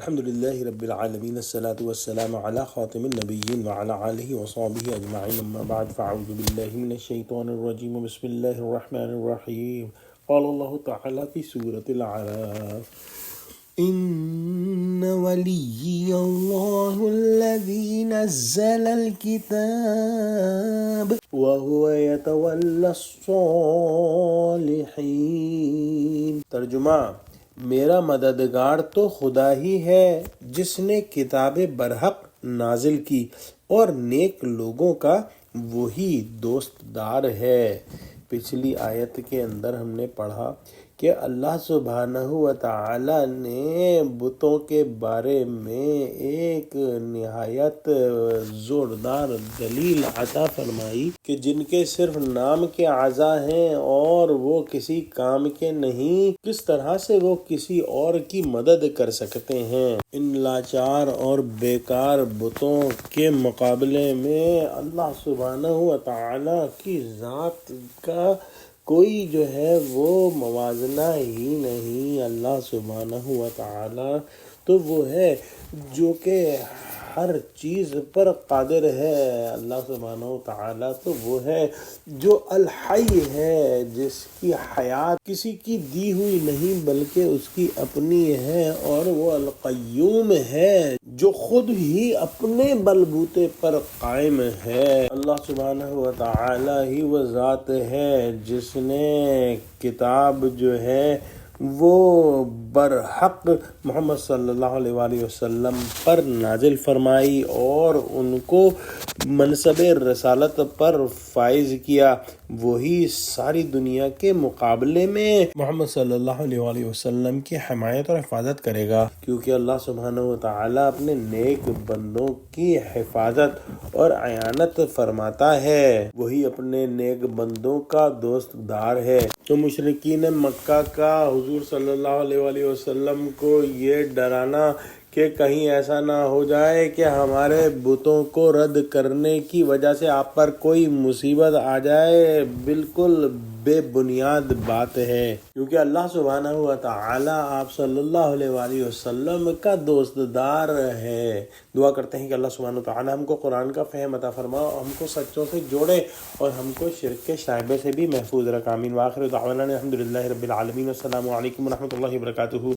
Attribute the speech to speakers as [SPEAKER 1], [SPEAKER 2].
[SPEAKER 1] الحمد لله رب العالمين الصلاة والسلام على خاتم النبيين وعلى آله وصحبه أجمعين أما بعد فأعوذ بالله من الشيطان الرجيم بسم الله الرحمن الرحيم قال الله تعالى في سورة الأعراف إن ولي الله الذي نزل الكتاب وهو يتولى الصالحين۔ ترجمہ: میرا مددگار تو خدا ہی ہے جس نے کتاب برحق نازل کی اور نیک لوگوں کا وہی دوست دار ہے۔ پچھلی آیت کے اندر ہم نے پڑھا کہ اللہ سبحانہ و تعالی نے بتوں کے بارے میں ایک نہایت زوردار دلیل عطا فرمائی کہ جن کے صرف نام کے اعضاء ہیں اور وہ کسی کام کے نہیں، کس طرح سے وہ کسی اور کی مدد کر سکتے ہیں۔ ان لاچار اور بیکار بتوں کے مقابلے میں اللہ سبحانہ و تعالی کی ذات کا کوئی جو ہے وہ موازنہ ہی نہیں۔ اللہ سبحانہ و تعالی تو وہ ہے جو کہ ہر چیز پر قادر ہے۔ اللہ سبحانہ و تعالی تو وہ ہے جو الحی ہے، جس کی حیات کسی کی دی ہوئی نہیں بلکہ اس کی اپنی ہے، اور وہ القیوم ہے جو خود ہی اپنے بلبوتے پر قائم ہے۔ اللہ سبحانہ و تعالی ہی وہ ذات ہے جس نے کتاب جو ہے وہ برحق محمد صلی اللہ علیہ وآلہ وسلم پر نازل فرمائی اور ان کو منصب رسالت پر فائز کیا۔ وہی ساری دنیا کے مقابلے میں محمد صلی اللہ علیہ وآلہ وسلم کی حمایت اور حفاظت کرے گا، کیونکہ اللہ سبحانہ و تعالی اپنے نیک بندوں کی حفاظت اور اعانت فرماتا ہے۔ وہی اپنے نیک بندوں کا دوست دار ہے۔ تو مشرکین مکہ کا حضور صلی اللہ علیہ وآلہ وسلم کو یہ ڈرانا کہ کہیں ایسا نہ ہو جائے کہ ہمارے بتوں کو رد کرنے کی وجہ سے آپ پر کوئی مصیبت آ جائے، بالکل بے بنیاد بات ہے، کیونکہ اللہ سبحانہ و تعالی آپ صلی اللہ علیہ وآلہ وسلم کا دوست دار ہے۔ دعا کرتے ہیں کہ اللہ سبحانہ و تعالی ہم کو قرآن کا فہم عطا فرمائے، ہم کو سچوں سے جوڑے اور ہم کو شرک کے شائبے سے بھی محفوظ رکھے۔ آمین۔ وآخر دعوانا الحمد للہ رب العالمین۔ السلام علیکم ورحمۃ اللہ وبرکاتہ۔